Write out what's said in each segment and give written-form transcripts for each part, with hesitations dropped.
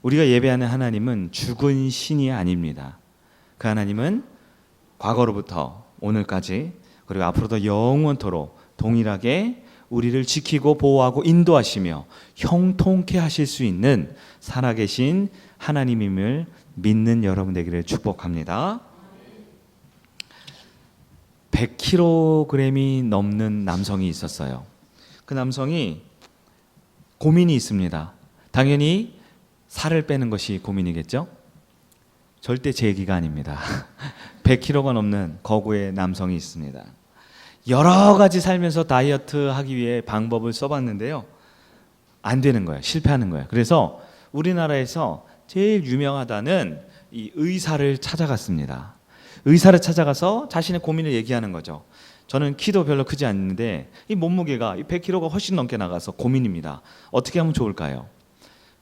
우리가 예배하는 하나님은 죽은 신이 아닙니다. 그 하나님은 과거로부터 오늘까지 그리고 앞으로도 영원토록 동일하게 우리를 지키고 보호하고 인도하시며 형통케 하실 수 있는 살아계신 하나님임을 믿는 여러분 되기를 축복합니다. 100kg이 넘는 남성이 있었어요. 그 남성이 고민이 있습니다. 당연히 살을 빼는 것이 고민이겠죠? 절대 제 얘기가 아닙니다. 100kg가 넘는 거구의 남성이 있습니다. 여러 가지 살면서 다이어트 하기 위해 방법을 써봤는데요. 안 되는 거예요. 실패하는 거예요. 그래서 우리나라에서 제일 유명하다는 이 의사를 찾아갔습니다. 의사를 찾아가서 자신의 고민을 얘기하는 거죠. 저는 키도 별로 크지 않는데 이 몸무게가 100kg가 훨씬 넘게 나가서 고민입니다. 어떻게 하면 좋을까요?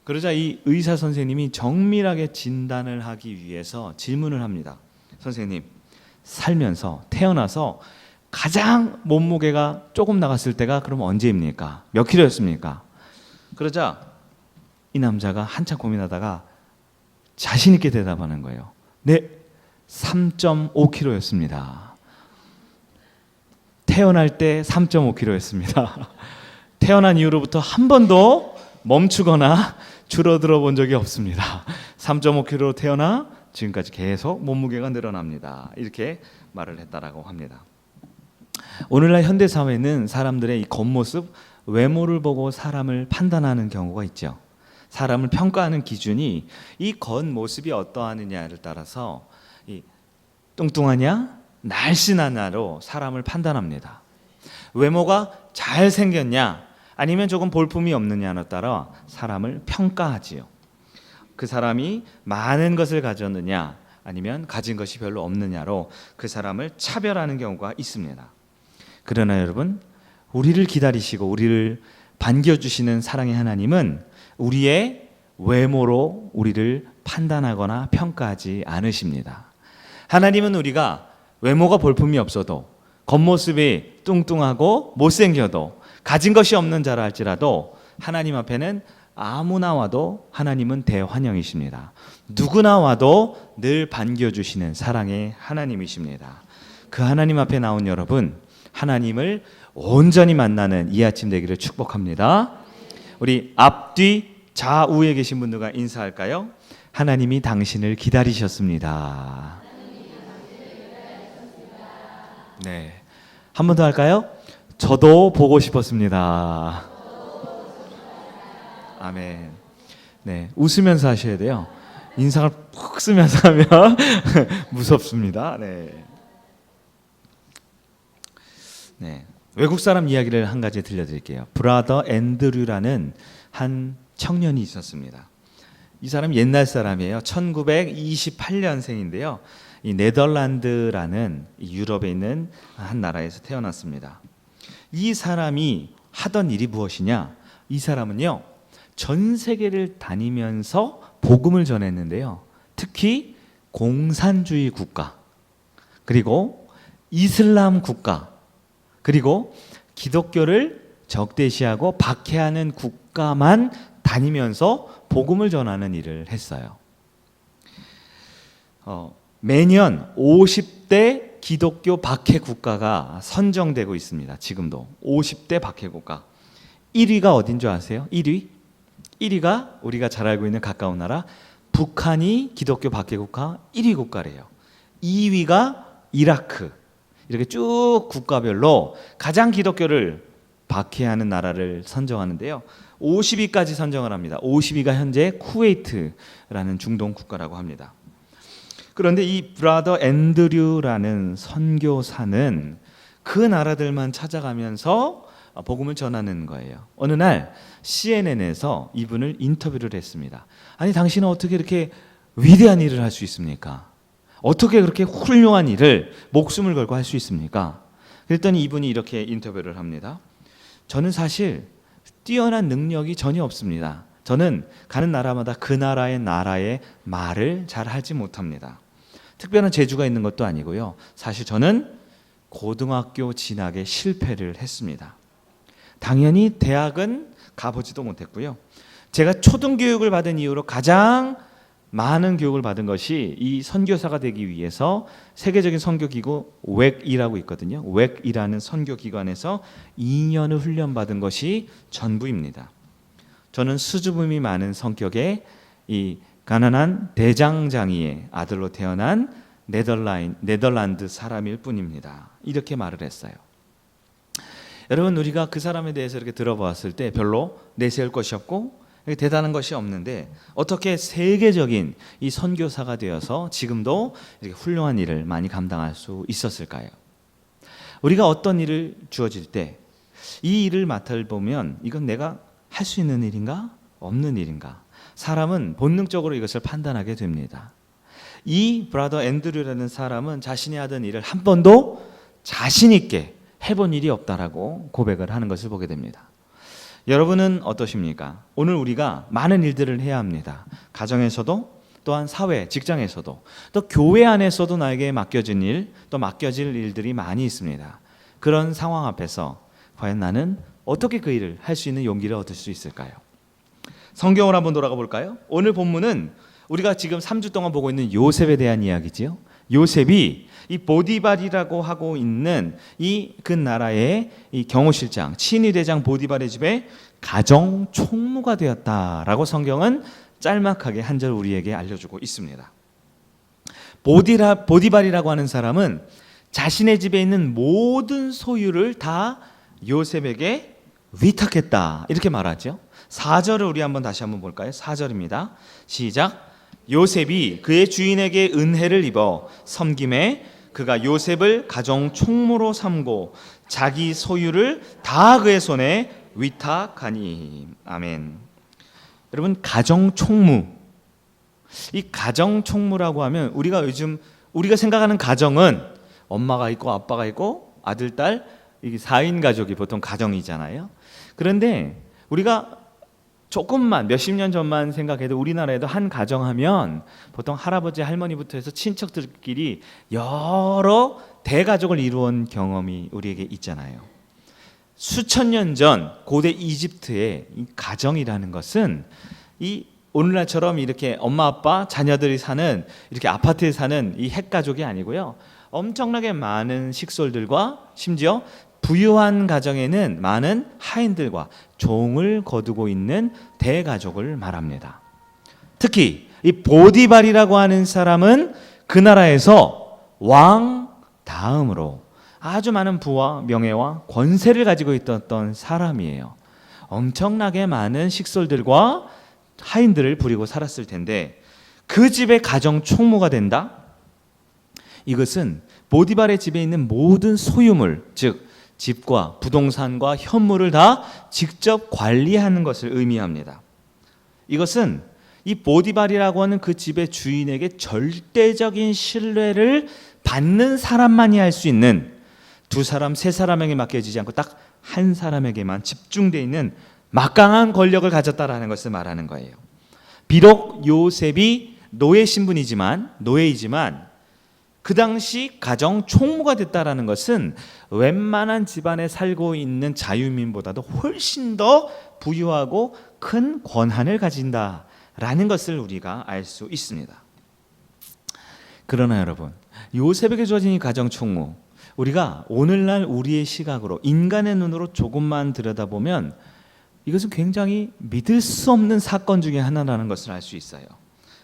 그러자 이 의사 선생님이 정밀하게 진단을 하기 위해서 질문을 합니다. 선생님, 살면서 태어나서 가장 몸무게가 조금 나갔을 때가 그럼 언제입니까? 몇 킬로였습니까? 그러자 이 남자가 한참 고민하다가 자신 있게 대답하는 거예요. 네, 3.5kg였습니다. 태어날 때 3.5kg였습니다. 태어난 이후로부터 한 번도 멈추거나 줄어들어 본 적이 없습니다. 3.5kg로 태어나 지금까지 계속 몸무게가 늘어납니다. 이렇게 말을 했다라고 합니다. 오늘날 현대 사회는 사람들의 이 겉모습, 외모를 보고 사람을 판단하는 경우가 있죠. 사람을 평가하는 기준이 이 겉모습이 어떠하느냐를 따라서 이 뚱뚱하냐, 날씬하냐로 사람을 판단합니다. 외모가 잘생겼냐, 아니면 조금 볼품이 없느냐에 따라 사람을 평가하지요. 그 사람이 많은 것을 가졌느냐, 아니면 가진 것이 별로 없느냐로 그 사람을 차별하는 경우가 있습니다. 그러나 여러분, 우리를 기다리시고 우리를 반겨주시는 사랑의 하나님은 우리의 외모로 우리를 판단하거나 평가하지 않으십니다. 하나님은 우리가 외모가 볼품이 없어도, 겉모습이 뚱뚱하고 못생겨도, 가진 것이 없는 자라 할지라도 하나님 앞에는 아무나 와도 하나님은 대환영이십니다. 누구나 와도 늘 반겨주시는 사랑의 하나님이십니다. 그 하나님 앞에 나온 여러분, 하나님을 온전히 만나는 이 아침 되기를 축복합니다. 우리 앞뒤 좌우에 계신 분들과 인사할까요? 하나님이 당신을 기다리셨습니다. 네, 한 번 더 할까요? 저도 보고 싶었습니다. 아멘. 네, 웃으면서 하셔야 돼요. 인상을 푹 쓰면서 하면 무섭습니다. 네. 네, 외국 사람 이야기를 한 가지 들려드릴게요. 브라더 앤드류라는 한 청년이 있었습니다. 이 사람 옛날 사람이에요. 1928년생인데요. 이 네덜란드라는 유럽에 있는 한 나라에서 태어났습니다. 이 사람이 하던 일이 무엇이냐? 이 사람은요, 전 세계를 다니면서 복음을 전했는데요. 특히 공산주의 국가, 그리고 이슬람 국가, 그리고 기독교를 적대시하고 박해하는 국가만 다니면서 복음을 전하는 일을 했어요. 매년 50대 기독교 박해 국가가 선정되고 있습니다. 지금도 50대 박해 국가. 1위가 어딘 줄 아세요? 1위가 우리가 잘 알고 있는 가까운 나라 북한이 기독교 박해 국가 1위 국가래요. 2위가 이라크. 이렇게 쭉 국가별로 가장 기독교를 박해하는 나라를 선정하는데요. 50위까지 선정을 합니다. 50위가 현재 쿠웨이트라는 중동 국가라고 합니다. 그런데 이 브라더 앤드류라는 선교사는 그 나라들만 찾아가면서 복음을 전하는 거예요. 어느 날 CNN에서 이분을 인터뷰를 했습니다. 아니, 당신은 어떻게 이렇게 위대한 일을 할 수 있습니까? 어떻게 그렇게 훌륭한 일을 목숨을 걸고 할 수 있습니까? 그랬더니 이분이 이렇게 인터뷰를 합니다. 저는 사실 뛰어난 능력이 전혀 없습니다. 저는 가는 나라마다 그 나라의 말을 잘 하지 못합니다. 특별한 재주가 있는 것도 아니고요. 사실 저는 고등학교 진학에 실패를 했습니다. 당연히 대학은 가보지도 못했고요. 제가 초등교육을 받은 이후로 가장 많은 교육을 받은 것이 이 선교사가 되기 위해서 세계적인 선교기구 웩이라고 있거든요. 웩이라는 선교기관에서 2년을 훈련받은 것이 전부입니다. 저는 수줍음이 많은 성격의 이 가난한 대장장이의 아들로 태어난 네덜란드 사람일 뿐입니다. 이렇게 말을 했어요. 여러분, 우리가 그 사람에 대해서 이렇게 들어봤을 때 별로 내세울 것이 없고 대단한 것이 없는데 어떻게 세계적인 이 선교사가 되어서 지금도 이렇게 훌륭한 일을 많이 감당할 수 있었을까요? 우리가 어떤 일을 주어질 때 이 일을 맡아보면 이건 내가 할 수 있는 일인가? 없는 일인가? 사람은 본능적으로 이것을 판단하게 됩니다. 이 브라더 앤드류라는 사람은 자신이 하던 일을 한 번도 자신 있게 해본 일이 없다라고 고백을 하는 것을 보게 됩니다. 여러분은 어떠십니까? 오늘 우리가 많은 일들을 해야 합니다. 가정에서도, 또한 사회, 직장에서도, 또 교회 안에서도 나에게 맡겨진 일, 또 맡겨질 일들이 많이 있습니다. 그런 상황 앞에서 과연 나는 어떻게 그 일을 할 수 있는 용기를 얻을 수 있을까요? 성경을 한번 돌아가 볼까요? 오늘 본문은 우리가 지금 3주 동안 보고 있는 요셉에 대한 이야기지요. 요셉이 이 보디발이라고 하고 있는 그 나라의 이 경호실장, 친위 대장 보디발의 집에 가정 총무가 되었다라고 성경은 짤막하게 한 절 우리에게 알려주고 있습니다. 보디발이라고 하는 사람은 자신의 집에 있는 모든 소유를 다 요셉에게 위탁했다, 이렇게 말하죠. 4절을 우리 다시 한번 볼까요? 4절입니다. 시작. 요셉이 그의 주인에게 은혜를 입어 섬김에 그가 요셉을 가정 총무로 삼고 자기 소유를 다 그의 손에 위탁하니. 아멘. 여러분, 가정 총무, 이 가정 총무라고 하면 우리가 생각하는 가정은 엄마가 있고 아빠가 있고 아들, 딸, 이게 4인 가족이 보통 가정이잖아요. 그런데 우리가 조금만 몇십 년 전만 생각해도 우리나라에도 한 가정하면 보통 할아버지 할머니부터 해서 친척들끼리 여러 대가족을 이루은 경험이 우리에게 있잖아요. 수천 년 전 고대 이집트의 이 가정이라는 것은 이 오늘날처럼 이렇게 엄마 아빠 자녀들이 사는 이렇게 아파트에 사는 이 핵가족이 아니고요, 엄청나게 많은 식솔들과 심지어 부유한 가정에는 많은 하인들과 종을 거두고 있는 대가족을 말합니다. 특히 이 보디발이라고 하는 사람은 그 나라에서 왕 다음으로 아주 많은 부와 명예와 권세를 가지고 있었던 사람이에요. 엄청나게 많은 식솔들과 하인들을 부리고 살았을 텐데 그 집의 가정 총무가 된다? 이것은 보디발의 집에 있는 모든 소유물, 즉 집과 부동산과 현물을 다 직접 관리하는 것을 의미합니다. 이것은 이 보디발이라고 하는 그 집의 주인에게 절대적인 신뢰를 받는 사람만이 할 수 있는, 두 사람, 세 사람에게 맡겨지지 않고 딱 한 사람에게만 집중되어 있는 막강한 권력을 가졌다라는 것을 말하는 거예요. 비록 요셉이 노예이지만 그 당시 가정 총무가 됐다라는 것은 웬만한 집안에 살고 있는 자유민보다도 훨씬 더 부유하고 큰 권한을 가진다라는 것을 우리가 알 수 있습니다. 그러나 여러분, 요셉에게 주어진 이 가정 총무, 우리가 오늘날 우리의 시각으로, 인간의 눈으로 조금만 들여다보면 이것은 굉장히 믿을 수 없는 사건 중에 하나라는 것을 알 수 있어요.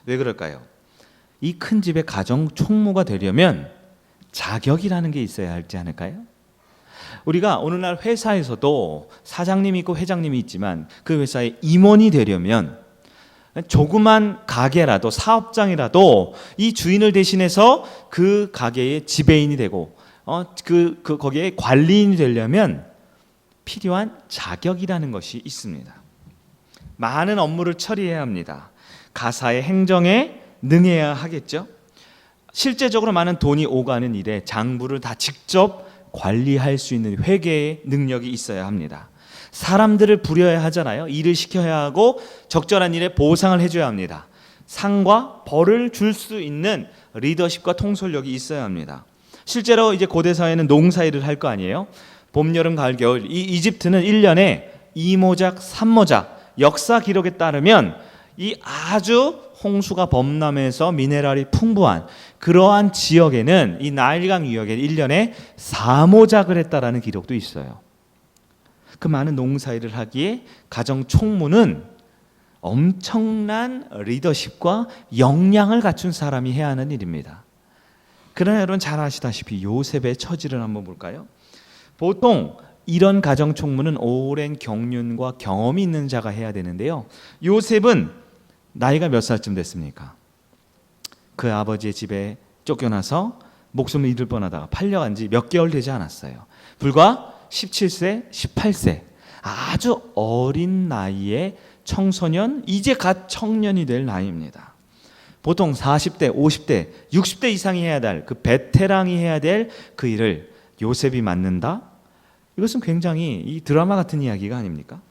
왜 그럴까요? 이 큰 집의 가정 총무가 되려면 자격이라는 게 있어야 하지 않을까요? 우리가 오늘날 회사에서도 사장님이 있고 회장님이 있지만 그 회사의 임원이 되려면 조그만 가게라도, 사업장이라도 이 주인을 대신해서 그 가게의 지배인이 되고 거기에 관리인이 되려면 필요한 자격이라는 것이 있습니다. 많은 업무를 처리해야 합니다. 가사의 행정에 능해야 하겠죠. 실제적으로 많은 돈이 오가는 일에 장부를 다 직접 관리할 수 있는 회계의 능력이 있어야 합니다. 사람들을 부려야 하잖아요. 일을 시켜야 하고 적절한 일에 보상을 해줘야 합니다. 상과 벌을 줄 수 있는 리더십과 통솔력이 있어야 합니다. 실제로 이제 고대 사회는 농사일을 할 거 아니에요. 봄, 여름, 가을, 겨울, 이 이집트는 1년에 2모작, 3모작 역사 기록에 따르면 이 아주 홍수가 범람해서 미네랄이 풍부한 그러한 지역에는 이 나일강 유역에 1년에 4모작을 했다라는 기록도 있어요. 그 많은 농사일을 하기에 가정 총무는 엄청난 리더십과 역량을 갖춘 사람이 해야 하는 일입니다. 그러나 여러분 잘 아시다시피 요셉의 처지를 한번 볼까요? 보통 이런 가정 총무는 오랜 경륜과 경험이 있는 자가 해야 되는데요. 요셉은 나이가 몇 살쯤 됐습니까? 그 아버지의 집에 쫓겨나서 목숨을 잃을 뻔하다가 팔려간 지 몇 개월 되지 않았어요. 불과 17세, 18세 아주 어린 나이에 청소년, 이제 갓 청년이 될 나이입니다. 보통 40대, 50대, 60대 이상이 해야 될 그 베테랑이 해야 될 그 일을 요셉이 맡는다? 이것은 굉장히 이 드라마 같은 이야기가 아닙니까?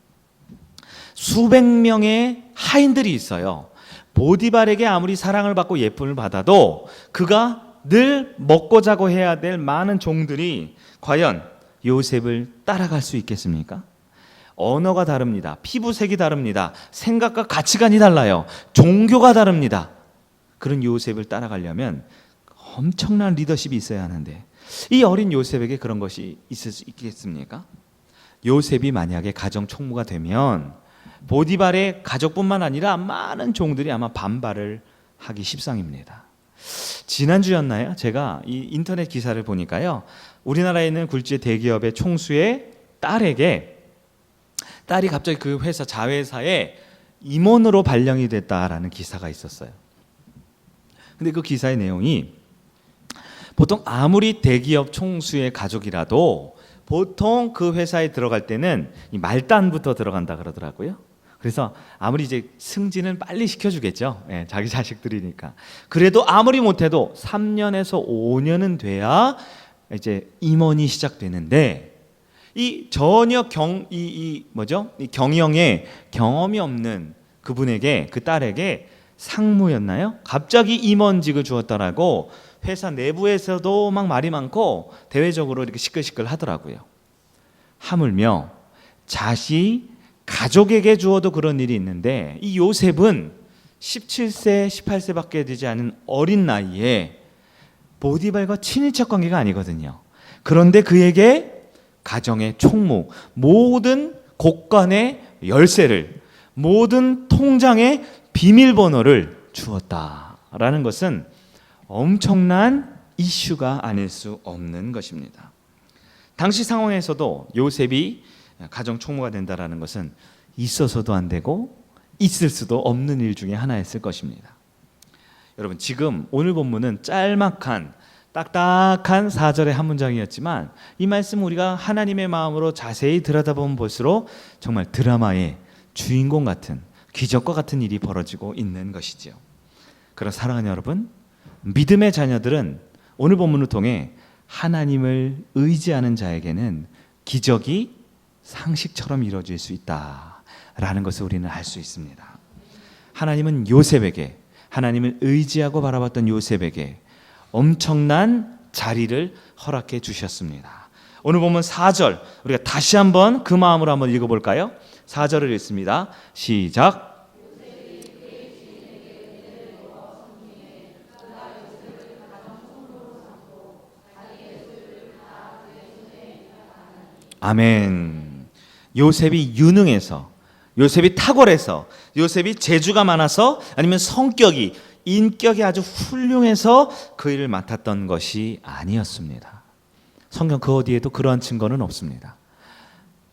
수백 명의 하인들이 있어요. 보디발에게 아무리 사랑을 받고 예쁨을 받아도 그가 늘 먹고 자고 해야 될 많은 종들이 과연 요셉을 따라갈 수 있겠습니까? 언어가 다릅니다. 피부색이 다릅니다. 생각과 가치관이 달라요. 종교가 다릅니다. 그런 요셉을 따라가려면 엄청난 리더십이 있어야 하는데 이 어린 요셉에게 그런 것이 있을 수 있겠습니까? 요셉이 만약에 가정 총무가 되면 보디발의 가족뿐만 아니라 많은 종들이 아마 반발을 하기 십상입니다. 지난주였나요? 제가 이 인터넷 기사를 보니까요. 우리나라에 있는 굴지의 대기업의 총수의 딸이 갑자기 그 회사 자회사에 임원으로 발령이 됐다라는 기사가 있었어요. 근데 그 기사의 내용이 보통 아무리 대기업 총수의 가족이라도 보통 그 회사에 들어갈 때는 이 말단부터 들어간다 그러더라고요. 그래서 아무리 이제 승진은 빨리 시켜주겠죠. 예, 자기 자식들이니까. 그래도 아무리 못해도 3년에서 5년은 돼야 이제 임원이 시작되는데 이 전혀 이 경영에 경험이 없는 그분에게 그 딸에게 상무였나요? 갑자기 임원직을 주었다라고 회사 내부에서도 막 말이 많고 대외적으로 이렇게 시끌시끌 하더라고요. 하물며 가족에게 주어도 그런 일이 있는데 이 요셉은 17세, 18세밖에 되지 않은 어린 나이에 보디발과 친인척 관계가 아니거든요. 그런데 그에게 가정의 총무, 모든 곳간의 열쇠를, 모든 통장의 비밀번호를 주었다라는 것은 엄청난 이슈가 아닐 수 없는 것입니다. 당시 상황에서도 요셉이 가정 총무가 된다라는 것은 있어서도 안 되고 있을 수도 없는 일 중에 하나였을 것입니다. 여러분 지금 오늘 본문은 짤막한 딱딱한 4절의 한 문장이었지만 이 말씀 우리가 하나님의 마음으로 자세히 들여다보면 볼수록 정말 드라마의 주인공 같은 기적과 같은 일이 벌어지고 있는 것이지요. 그러나 사랑하는 여러분, 믿음의 자녀들은 오늘 본문을 통해 하나님을 의지하는 자에게는 기적이 상식처럼 이루어질 수 있다라는 것을 우리는 알 수 있습니다. 하나님은 요셉에게, 하나님을 의지하고 바라봤던 요셉에게 엄청난 자리를 허락해 주셨습니다. 오늘 보면 4절 우리가 다시 한번 그 마음으로 한번 읽어볼까요? 4절을 읽습니다. 시작. 아멘. 요셉이 유능해서, 요셉이 탁월해서, 요셉이 재주가 많아서, 아니면 성격이, 인격이 아주 훌륭해서 그 일을 맡았던 것이 아니었습니다. 성경 그 어디에도 그러한 증거는 없습니다.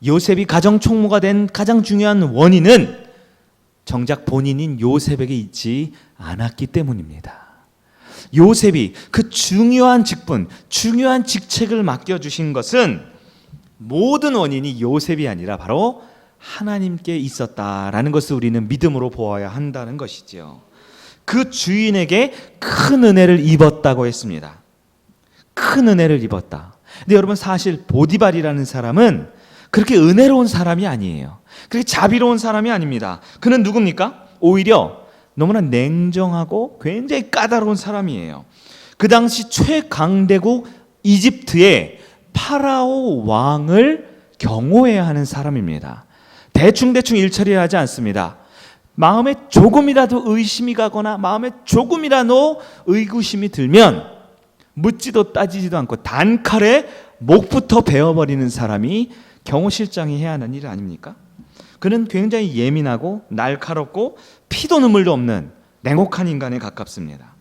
요셉이 가정 총무가 된 가장 중요한 원인은 정작 본인인 요셉에게 있지 않았기 때문입니다. 요셉이 그 중요한 직분, 중요한 직책을 맡겨주신 것은 모든 원인이 요셉이 아니라 바로 하나님께 있었다라는 것을 우리는 믿음으로 보아야 한다는 것이죠. 그 주인에게 큰 은혜를 입었다고 했습니다. 큰 은혜를 입었다. 근데 여러분 사실 보디발이라는 사람은 그렇게 은혜로운 사람이 아니에요. 그렇게 자비로운 사람이 아닙니다. 그는 누굽니까? 오히려 너무나 냉정하고 굉장히 까다로운 사람이에요. 그 당시 최강대국 이집트의 파라오 왕을 경호해야 하는 사람입니다. 대충대충 일 처리하지 않습니다. 마음에 조금이라도 의심이 가거나 마음에 조금이라도 의구심이 들면 묻지도 따지지도 않고 단칼에 목부터 베어버리는 사람이 경호실장이 해야 하는 일 아닙니까? 그는 굉장히 예민하고 날카롭고 피도 눈물도 없는 냉혹한 인간에 가깝습니다.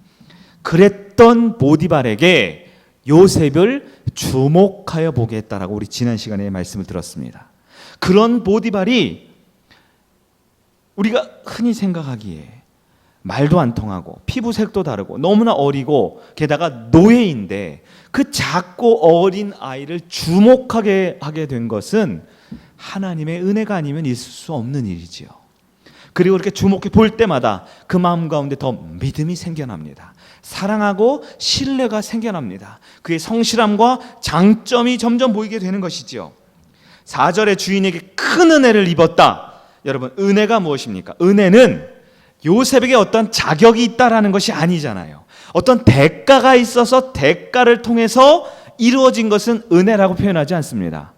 그랬던 보디발에게 요셉을 주목하여 보게 했다라고 우리 지난 시간에 말씀을 들었습니다. 그런 보디발이 우리가 흔히 생각하기에 말도 안 통하고 피부색도 다르고 너무나 어리고 게다가 노예인데 그 작고 어린 아이를 주목하게 하게 된 것은 하나님의 은혜가 아니면 있을 수 없는 일이지요. 그리고 이렇게 주목해 볼 때마다 그 마음 가운데 더 믿음이 생겨납니다. 사랑하고 신뢰가 생겨납니다. 그의 성실함과 장점이 점점 보이게 되는 것이지요. 4절에 주인에게 큰 은혜를 입었다. 여러분, 은혜가 무엇입니까? 은혜는 요셉에게 어떤 자격이 있다라는 것이 아니잖아요. 어떤 대가가 있어서 대가를 통해서 이루어진 것은 은혜라고 표현하지 않습니다.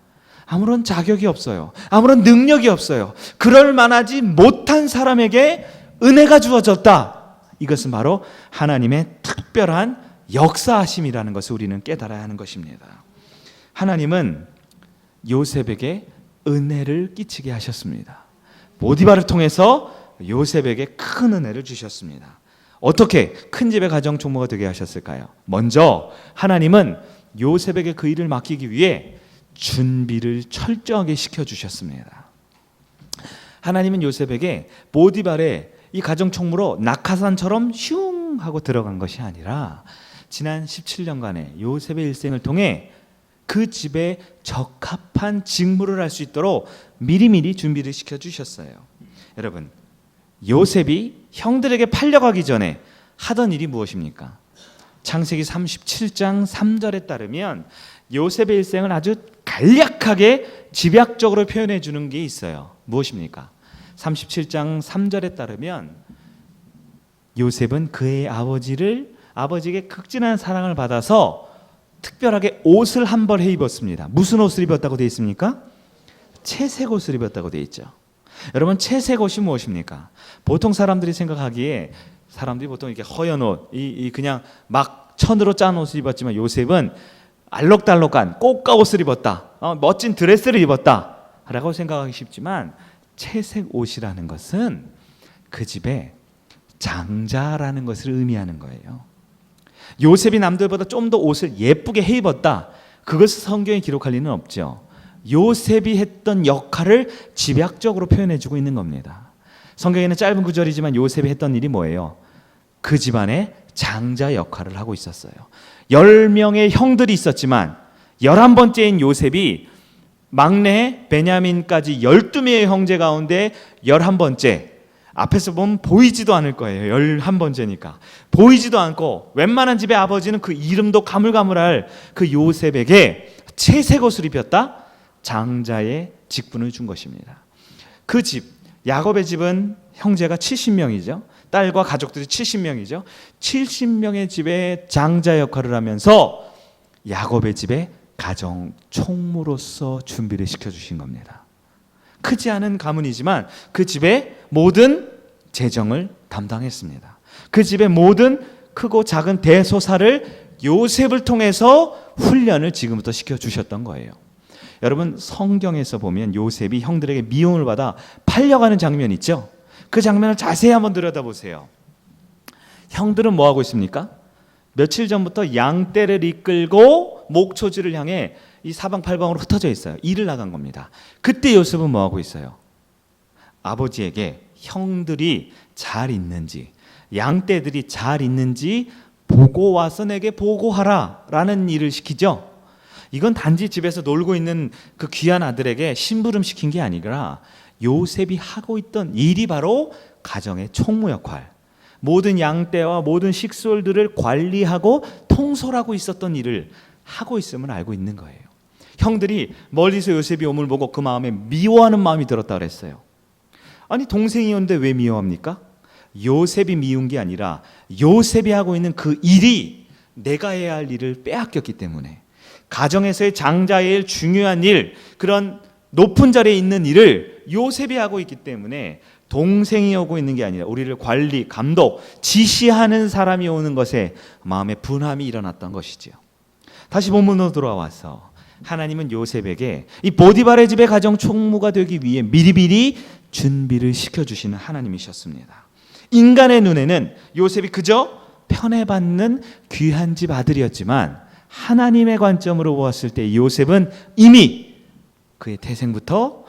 아무런 자격이 없어요. 아무런 능력이 없어요. 그럴 만하지 못한 사람에게 은혜가 주어졌다. 이것은 바로 하나님의 특별한 역사하심이라는 것을 우리는 깨달아야 하는 것입니다. 하나님은 요셉에게 은혜를 끼치게 하셨습니다. 보디발을 통해서 요셉에게 큰 은혜를 주셨습니다. 어떻게 큰 집의 가정 총무가 되게 하셨을까요? 먼저 하나님은 요셉에게 그 일을 맡기기 위해 준비를 철저하게 시켜주셨습니다. 하나님은 요셉에게 보디발의 이 가정 총무로 낙하산처럼 슝 하고 들어간 것이 아니라 지난 17년간의 요셉의 일생을 통해 그 집에 적합한 직무를 할 수 있도록 미리미리 준비를 시켜주셨어요. 여러분, 요셉이 형들에게 팔려가기 전에 하던 일이 무엇입니까? 창세기 37장 3절에 따르면 요셉의 일생을 아주 간략하게 집약적으로 표현해 주는 게 있어요. 무엇입니까? 37장 3절에 따르면 요셉은 그의 아버지에게 극진한 사랑을 받아서 특별하게 옷을 한 벌 해 입었습니다. 무슨 옷을 입었다고 되어 있습니까? 채색 옷을 입었다고 되어 있죠. 여러분, 채색 옷이 무엇입니까? 보통 사람들이 생각하기에 사람들이 보통 이렇게 허연 옷, 그냥 막 천으로 짠 옷을 입었지만 요셉은 알록달록한 꽃가 옷을 입었다, 멋진 드레스를 입었다 라고 생각하기 쉽지만 채색 옷이라는 것은 그 집의 장자라는 것을 의미하는 거예요. 요셉이 남들보다 좀 더 옷을 예쁘게 해 입었다, 그것을 성경에 기록할 리는 없죠. 요셉이 했던 역할을 집약적으로 표현해주고 있는 겁니다. 성경에는 짧은 구절이지만 요셉이 했던 일이 뭐예요? 그 집안의 장자 역할을 하고 있었어요. 10명의 형들이 있었지만 11번째인 요셉이 막내 베냐민까지 12명의 형제 가운데 11번째, 앞에서 보면 보이지도 않을 거예요. 11번째니까 보이지도 않고 웬만한 집의 아버지는 그 이름도 가물가물할 그 요셉에게 채색 옷을 입혔다? 장자의 직분을 준 것입니다. 그 집, 야곱의 집은 형제가 70명이죠. 딸과 가족들이 70명이죠. 70명의 집에 장자 역할을 하면서 야곱의 집에 가정 총무로서 준비를 시켜주신 겁니다. 크지 않은 가문이지만 그 집의 모든 재정을 담당했습니다. 그 집의 모든 크고 작은 대소사를 요셉을 통해서 훈련을 지금부터 시켜주셨던 거예요. 여러분, 성경에서 보면 요셉이 형들에게 미움을 받아 팔려가는 장면 있죠? 그 장면을 자세히 한번 들여다보세요. 형들은 뭐 하고 있습니까? 며칠 전부터 양떼를 이끌고 목초지를 향해 이 사방팔방으로 흩어져 있어요. 일을 나간 겁니다. 그때 요셉은 뭐 하고 있어요? 아버지에게 형들이 잘 있는지, 양떼들이 잘 있는지 보고 와서 내게 보고하라 라는 일을 시키죠. 이건 단지 집에서 놀고 있는 그 귀한 아들에게 심부름 시킨 게 아니라 요셉이 하고 있던 일이 바로 가정의 총무 역할, 모든 양떼와 모든 식솔들을 관리하고 통솔하고 있었던 일을 하고 있음을 알고 있는 거예요. 형들이 멀리서 요셉이 옴을 보고 그 마음에 미워하는 마음이 들었다 그랬어요. 아니, 동생이었는데 왜 미워합니까? 요셉이 미운 게 아니라 요셉이 하고 있는 그 일이 내가 해야 할 일을 빼앗겼기 때문에, 가정에서의 장자의 일, 중요한 일, 그런 높은 자리에 있는 일을 요셉이 하고 있기 때문에 동생이 오고 있는 게 아니라 우리를 관리, 감독, 지시하는 사람이 오는 것에 마음의 분함이 일어났던 것이지요. 다시 본문으로 돌아와서 하나님은 요셉에게 이 보디발의 집의 가정 총무가 되기 위해 미리미리 준비를 시켜주시는 하나님이셨습니다. 인간의 눈에는 요셉이 그저 편애받는 귀한 집 아들이었지만 하나님의 관점으로 보았을 때 요셉은 이미 그의 태생부터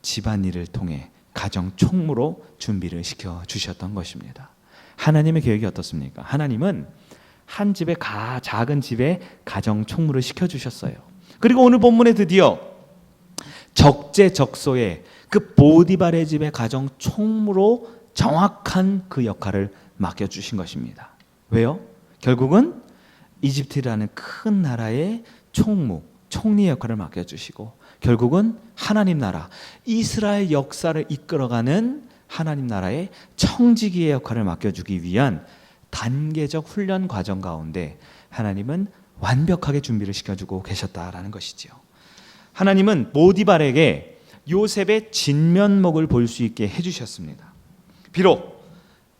집안일을 통해 가정 총무로 준비를 시켜주셨던 것입니다. 하나님의 계획이 어떻습니까? 하나님은 한 집의 작은 집에 가정 총무를 시켜주셨어요. 그리고 오늘 본문에 드디어 적재적소에 그 보디발의 집의 가정 총무로 정확한 그 역할을 맡겨주신 것입니다. 왜요? 결국은 이집트라는 큰 나라의 총무, 총리 역할을 맡겨주시고 결국은 하나님 나라, 이스라엘 역사를 이끌어가는 하나님 나라의 청지기의 역할을 맡겨주기 위한 단계적 훈련 과정 가운데 하나님은 완벽하게 준비를 시켜주고 계셨다라는 것이지요. 하나님은 보디발에게 요셉의 진면목을 볼 수 있게 해주셨습니다. 비록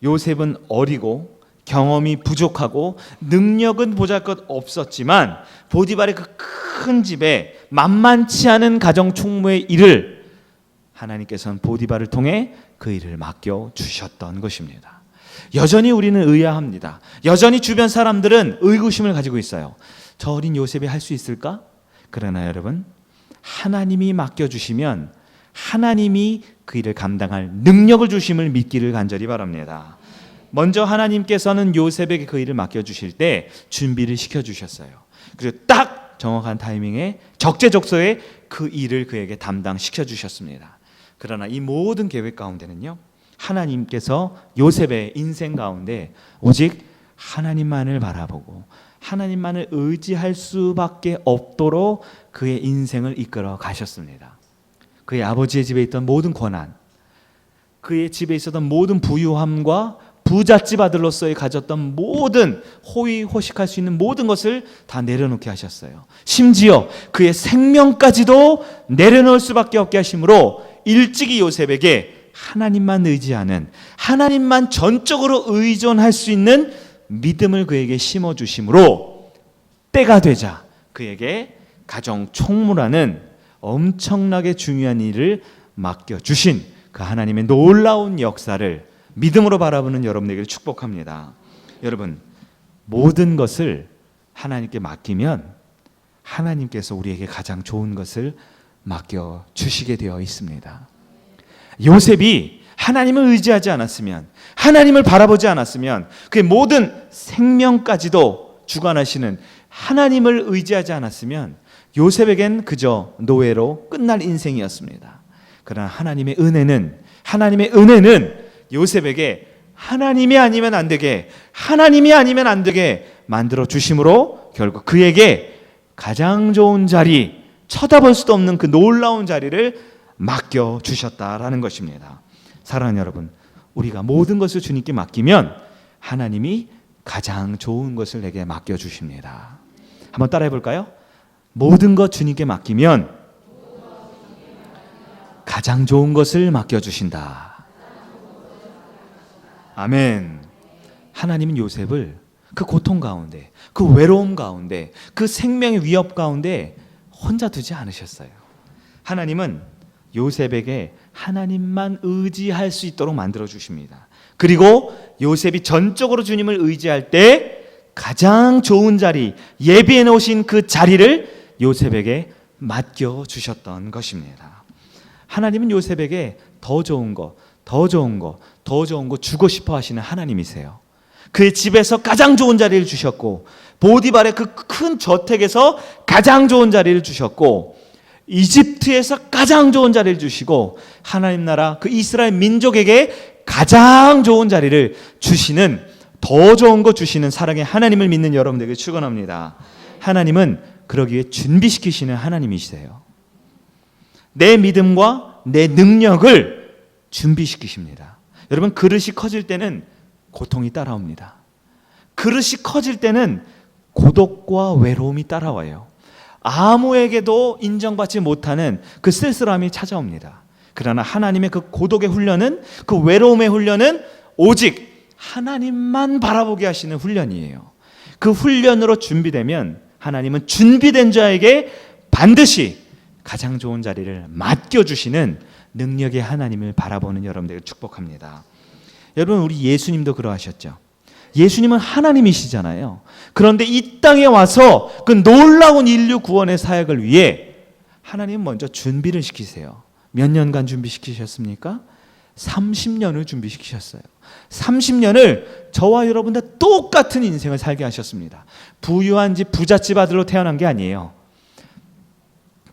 요셉은 어리고 경험이 부족하고 능력은 보잘것 없었지만 보디발의 그 큰 집에 만만치 않은 가정 총무의 일을 하나님께서는 보디발을 통해 그 일을 맡겨주셨던 것입니다. 여전히 우리는 의아합니다. 여전히 주변 사람들은 의구심을 가지고 있어요. 저 어린 요셉이 할 수 있을까? 그러나 여러분, 하나님이 맡겨주시면 하나님이 그 일을 감당할 능력을 주심을 믿기를 간절히 바랍니다. 먼저 하나님께서는 요셉에게 그 일을 맡겨주실 때 준비를 시켜주셨어요. 그리고 딱 정확한 타이밍에 적재적소에 그 일을 그에게 담당시켜주셨습니다. 그러나 이 모든 계획 가운데는요, 하나님께서 요셉의 인생 가운데 오직 하나님만을 바라보고 하나님만을 의지할 수밖에 없도록 그의 인생을 이끌어 가셨습니다. 그의 아버지의 집에 있던 모든 권한, 그의 집에 있었던 모든 부유함과 부잣집 아들로서의 가졌던 모든 호의호식할 수 있는 모든 것을 다 내려놓게 하셨어요. 심지어 그의 생명까지도 내려놓을 수밖에 없게 하심으로 일찍이 요셉에게 하나님만 의지하는, 하나님만 전적으로 의존할 수 있는 믿음을 그에게 심어주심으로 때가 되자 그에게 가정 총무라는 엄청나게 중요한 일을 맡겨주신 그 하나님의 놀라운 역사를 믿음으로 바라보는 여러분에게 축복합니다. 여러분, 모든 것을 하나님께 맡기면 하나님께서 우리에게 가장 좋은 것을 맡겨주시게 되어 있습니다. 요셉이 하나님을 의지하지 않았으면, 하나님을 바라보지 않았으면, 그의 모든 생명까지도 주관하시는 하나님을 의지하지 않았으면 요셉에겐 그저 노예로 끝날 인생이었습니다. 그러나 하나님의 은혜는 요셉에게 하나님이 아니면 안 되게, 하나님이 아니면 안 되게 만들어 주심으로 결국 그에게 가장 좋은 자리, 쳐다볼 수도 없는 그 놀라운 자리를 맡겨 주셨다라는 것입니다. 사랑하는 여러분, 우리가 모든 것을 주님께 맡기면 하나님이 가장 좋은 것을 내게 맡겨 주십니다. 한번 따라해 볼까요? 모든 것 주님께 맡기면 가장 좋은 것을 맡겨 주신다. 아멘. 하나님은 요셉을 그 고통 가운데, 그 외로움 가운데, 그 생명의 위협 가운데 혼자 두지 않으셨어요. 하나님은 요셉에게 하나님만 의지할 수 있도록 만들어 주십니다. 그리고 요셉이 전적으로 주님을 의지할 때 가장 좋은 자리, 예비해 놓으신 그 자리를 요셉에게 맡겨 주셨던 것입니다. 하나님은 요셉에게 더 좋은 거 주고 싶어 하시는 하나님이세요. 그의 집에서 가장 좋은 자리를 주셨고, 보디발의 그 큰 저택에서 가장 좋은 자리를 주셨고, 이집트에서 가장 좋은 자리를 주시고, 하나님 나라 그 이스라엘 민족에게 가장 좋은 자리를 주시는, 더 좋은 거 주시는 사랑의 하나님을 믿는 여러분들에게 축원합니다. 하나님은 그러기 위해 준비시키시는 하나님이시세요. 내 믿음과 내 능력을 준비시키십니다. 여러분, 그릇이 커질 때는 고통이 따라옵니다. 그릇이 커질 때는 고독과 외로움이 따라와요. 아무에게도 인정받지 못하는 그 쓸쓸함이 찾아옵니다. 그러나 하나님의 그 고독의 훈련은, 그 외로움의 훈련은 오직 하나님만 바라보게 하시는 훈련이에요. 그 훈련으로 준비되면 하나님은 준비된 자에게 반드시 가장 좋은 자리를 맡겨주시는 능력의 하나님을 바라보는 여러분들을 축복합니다. 여러분, 우리 예수님도 그러하셨죠. 예수님은 하나님이시잖아요. 그런데 이 땅에 와서 그 놀라운 인류 구원의 사역을 위해 하나님은 먼저 준비를 시키세요. 몇 년간 준비시키셨습니까? 30년을 준비시키셨어요. 30년을 저와 여러분과 똑같은 인생을 살게 하셨습니다. 부유한 집, 부잣집 아들로 태어난 게 아니에요.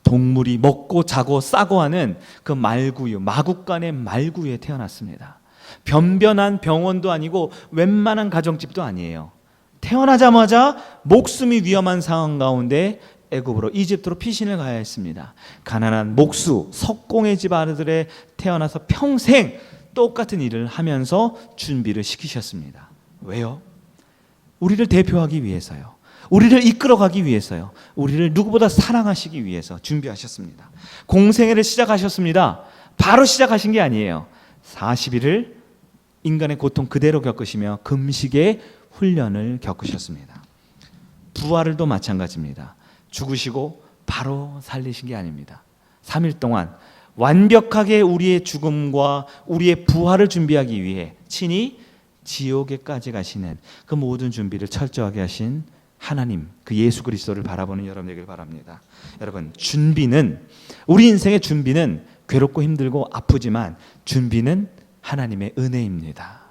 동물이 먹고 자고 싸고 하는 그 말구유, 마국간의 말구유에 태어났습니다. 변변한 병원도 아니고 웬만한 가정집도 아니에요. 태어나자마자 목숨이 위험한 상황 가운데 애굽으로, 이집트로 피신을 가야 했습니다. 가난한 목수, 석공의 집 아들에 태어나서 평생 똑같은 일을 하면서 준비를 시키셨습니다. 왜요? 우리를 대표하기 위해서요. 우리를 이끌어가기 위해서요. 우리를 누구보다 사랑하시기 위해서 준비하셨습니다. 공생애를 시작하셨습니다. 바로 시작하신 게 아니에요. 40일을 인간의 고통 그대로 겪으시며 금식의 훈련을 겪으셨습니다. 부활도 마찬가지입니다. 죽으시고 바로 살리신 게 아닙니다. 3일 동안 완벽하게 우리의 죽음과 우리의 부활을 준비하기 위해 친히 지옥에까지 가시는 그 모든 준비를 철저하게 하신 하나님, 그 예수 그리스도를 바라보는 여러분 되길 바랍니다. 여러분, 준비는, 우리 인생의 준비는 괴롭고 힘들고 아프지만 준비는 하나님의 은혜입니다.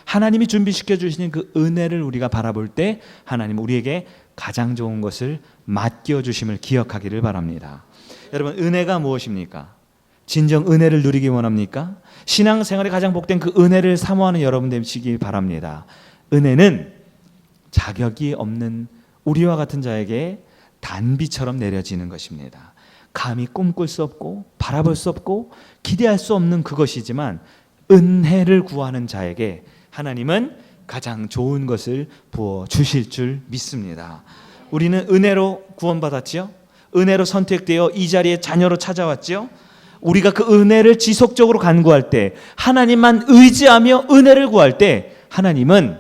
하나님이 준비시켜 주시는 그 은혜를 우리가 바라볼 때 하나님 우리에게 가장 좋은 것을 맡겨주심을 기억하기를 바랍니다. 여러분, 은혜가 무엇입니까? 진정 은혜를 누리기 원합니까? 신앙생활에 가장 복된 그 은혜를 사모하는 여러분 되시길 바랍니다. 은혜는 자격이 없는 우리와 같은 자에게 단비처럼 내려지는 것입니다. 감히 꿈꿀 수 없고 바라볼 수 없고 기대할 수 없는 그것이지만 은혜를 구하는 자에게 하나님은 가장 좋은 것을 부어 주실 줄 믿습니다. 우리는 은혜로 구원받았지요. 은혜로 선택되어 이 자리에 자녀로 찾아왔지요. 우리가 그 은혜를 지속적으로 간구할 때, 하나님만 의지하며 은혜를 구할 때 하나님은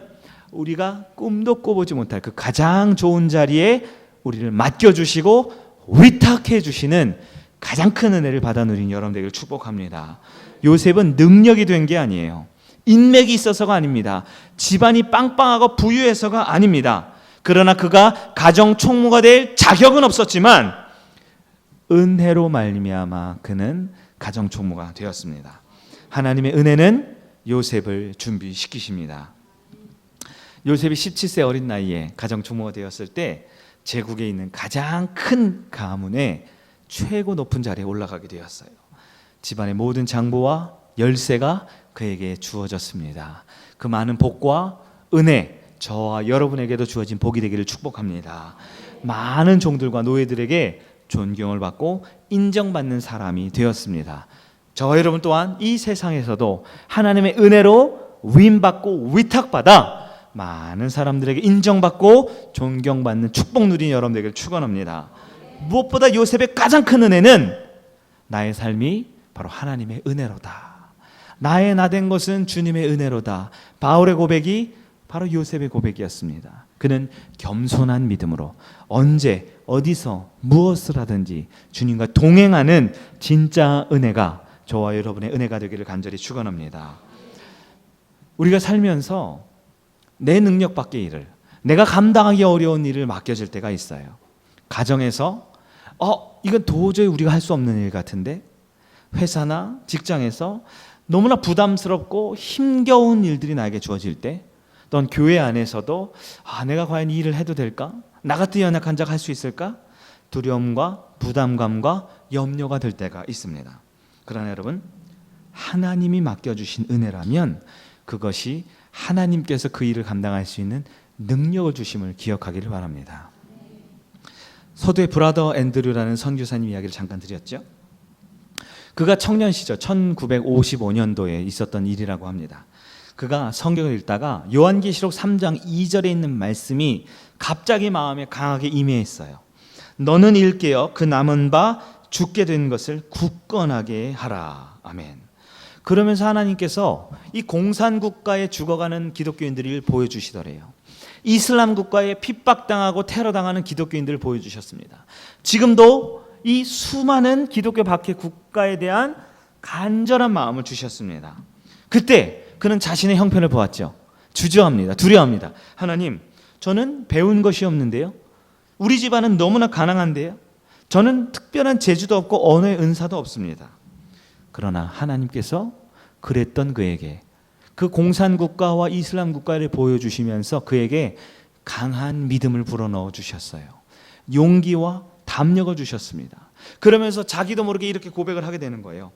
우리가 꿈도 꿔보지 못할 그 가장 좋은 자리에 우리를 맡겨주시고 위탁해 주시는 가장 큰 은혜를 받아 누린 여러분 되기를 축복합니다. 요셉은 능력이 된 게 아니에요. 인맥이 있어서가 아닙니다. 집안이 빵빵하고 부유해서가 아닙니다. 그러나 그가 가정 총무가 될 자격은 없었지만 은혜로 말미암아 그는 가정 총무가 되었습니다. 하나님의 은혜는 요셉을 준비시키십니다. 요셉이 17세 어린 나이에 가정 총무가 되었을 때 제국에 있는 가장 큰 가문의 최고 높은 자리에 올라가게 되었어요. 집안의 모든 장보와 열쇠가 그에게 주어졌습니다. 그 많은 복과 은혜, 저와 여러분에게도 주어진 복이 되기를 축복합니다. 많은 종들과 노예들에게 존경을 받고 인정받는 사람이 되었습니다. 저와 여러분 또한 이 세상에서도 하나님의 은혜로 위임받고 위탁받아 많은 사람들에게 인정받고 존경받는 축복 누린 여러분 되기를 축원합니다. 무엇보다 요셉의 가장 큰 은혜는 나의 삶이 바로 하나님의 은혜로다. 나의 나된 것은 주님의 은혜로다. 바울의 고백이 바로 요셉의 고백이었습니다. 그는 겸손한 믿음으로 언제 어디서 무엇을 하든지 주님과 동행하는 진짜 은혜가 저와 여러분의 은혜가 되기를 간절히 축원합니다. 우리가 살면서 내 능력 밖의 일을, 내가 감당하기 어려운 일을 맡겨질 때가 있어요. 가정에서 이건 도저히 우리가 할 수 없는 일 같은데, 회사나 직장에서 너무나 부담스럽고 힘겨운 일들이 나에게 주어질 때, 또는 교회 안에서도 내가 과연 이 일을 해도 될까? 나 같은 연약한 자가 할 수 있을까? 두려움과 부담감과 염려가 될 때가 있습니다. 그러나 여러분, 하나님이 맡겨주신 은혜라면 그것이 하나님께서 그 일을 감당할 수 있는 능력을 주심을 기억하기를 바랍니다. 서두에 브라더 앤드류라는 선교사님 이야기를 잠깐 드렸죠. 그가 청년 시절 1955년도에 있었던 일이라고 합니다. 그가 성경을 읽다가 요한계시록 3장 2절에 있는 말씀이 갑자기 마음에 강하게 임해있어요. 너는 일깨어 그 남은 바 죽게 된 것을 굳건하게 하라. 아멘. 그러면서 하나님께서 이 공산국가에 죽어가는 기독교인들을 보여주시더래요. 이슬람 국가에 핍박당하고 테러당하는 기독교인들을 보여주셨습니다. 지금도 이 수많은 기독교 박해 국가에 대한 간절한 마음을 주셨습니다. 그때 그는 자신의 형편을 보았죠. 주저합니다. 두려워합니다. 하나님, 저는 배운 것이 없는데요. 우리 집안은 너무나 가난한데요. 저는 특별한 재주도 없고 언어의 은사도 없습니다. 그러나 하나님께서 그랬던 그에게 그 공산국가와 이슬람 국가를 보여주시면서 그에게 강한 믿음을 불어넣어 주셨어요. 용기와 담력을 주셨습니다. 그러면서 자기도 모르게 이렇게 고백을 하게 되는 거예요.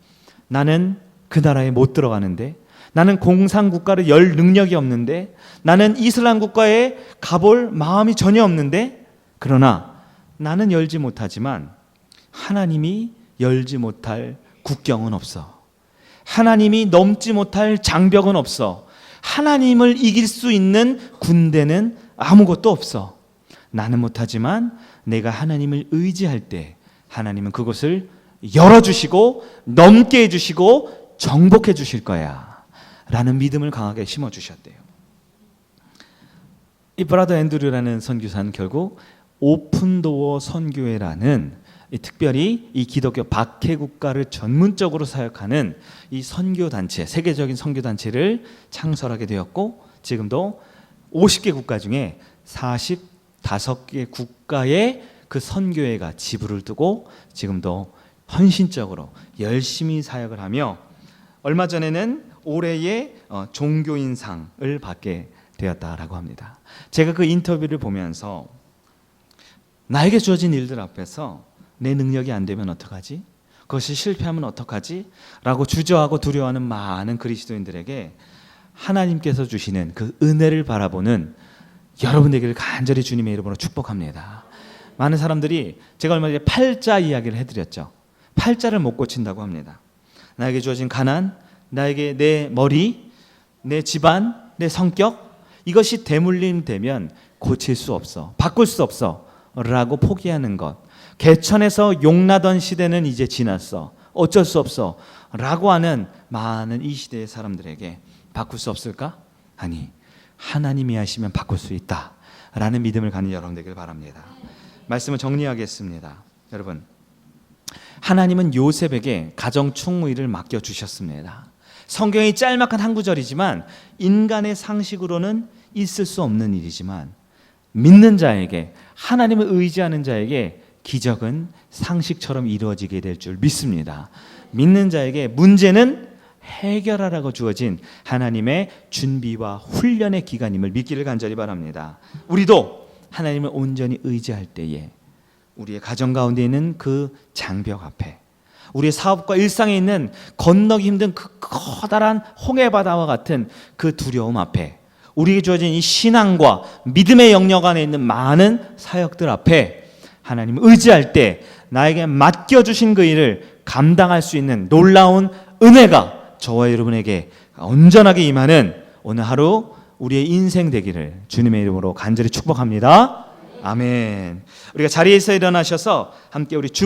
나는 그 나라에 못 들어가는데, 나는 공산국가를 열 능력이 없는데, 나는 이슬람 국가에 가볼 마음이 전혀 없는데, 그러나 나는 열지 못하지만 하나님이 열지 못할 국경은 없어. 하나님이 넘지 못할 장벽은 없어. 하나님을 이길 수 있는 군대는 아무것도 없어. 나는 못하지만 내가 하나님을 의지할 때 하나님은 그것을 열어주시고 넘게 해주시고 정복해 주실 거야 라는 믿음을 강하게 심어주셨대요. 이 브라더 앤드류라는 선교사는 결국 오픈도어 선교회라는 특별히 이 기독교 박해 국가를 전문적으로 사역하는 이 선교단체, 세계적인 선교단체를 창설하게 되었고, 지금도 50개 국가 중에 45개 국가에 그 선교회가 지부를 두고 지금도 헌신적으로 열심히 사역을 하며, 얼마 전에는 올해의 종교인상을 받게 되었다라고 합니다. 제가 그 인터뷰를 보면서 나에게 주어진 일들 앞에서 내 능력이 안 되면 어떡하지? 그것이 실패하면 어떡하지? 라고 주저하고 두려워하는 많은 그리스도인들에게 하나님께서 주시는 그 은혜를 바라보는 여러분 되기를 간절히 주님의 이름으로 축복합니다. 많은 사람들이, 제가 얼마 전에 팔자 이야기를 해드렸죠. 팔자를 못 고친다고 합니다. 나에게 주어진 가난, 나에게 내 머리, 내 집안, 내 성격, 이것이 대물림되면 고칠 수 없어, 바꿀 수 없어 라고 포기하는 것, 개천에서 용나던 시대는 이제 지났어, 어쩔 수 없어 라고 하는 많은 이 시대의 사람들에게 바꿀 수 없을까? 아니, 하나님이 하시면 바꿀 수 있다 라는 믿음을 갖는 여러분 되길 바랍니다. 말씀을 정리하겠습니다. 여러분, 하나님은 요셉에게 가정 충무일을 맡겨주셨습니다. 성경이 짤막한 한 구절이지만 인간의 상식으로는 있을 수 없는 일이지만 믿는 자에게, 하나님을 의지하는 자에게 기적은 상식처럼 이루어지게 될 줄 믿습니다. 믿는 자에게 문제는 해결하라고 주어진 하나님의 준비와 훈련의 기간임을 믿기를 간절히 바랍니다. 우리도 하나님을 온전히 의지할 때에 우리의 가정 가운데 있는 그 장벽 앞에, 우리의 사업과 일상에 있는 건너기 힘든 그 커다란 홍해바다와 같은 그 두려움 앞에, 우리에게 주어진 이 신앙과 믿음의 영역 안에 있는 많은 사역들 앞에 하나님을 의지할 때 나에게 맡겨주신 그 일을 감당할 수 있는 놀라운 은혜가 저와 여러분에게 온전하게 임하는 오늘 하루 우리의 인생 되기를 주님의 이름으로 간절히 축복합니다. 아멘. 우리가 자리에서 일어나셔서 함께 우리 주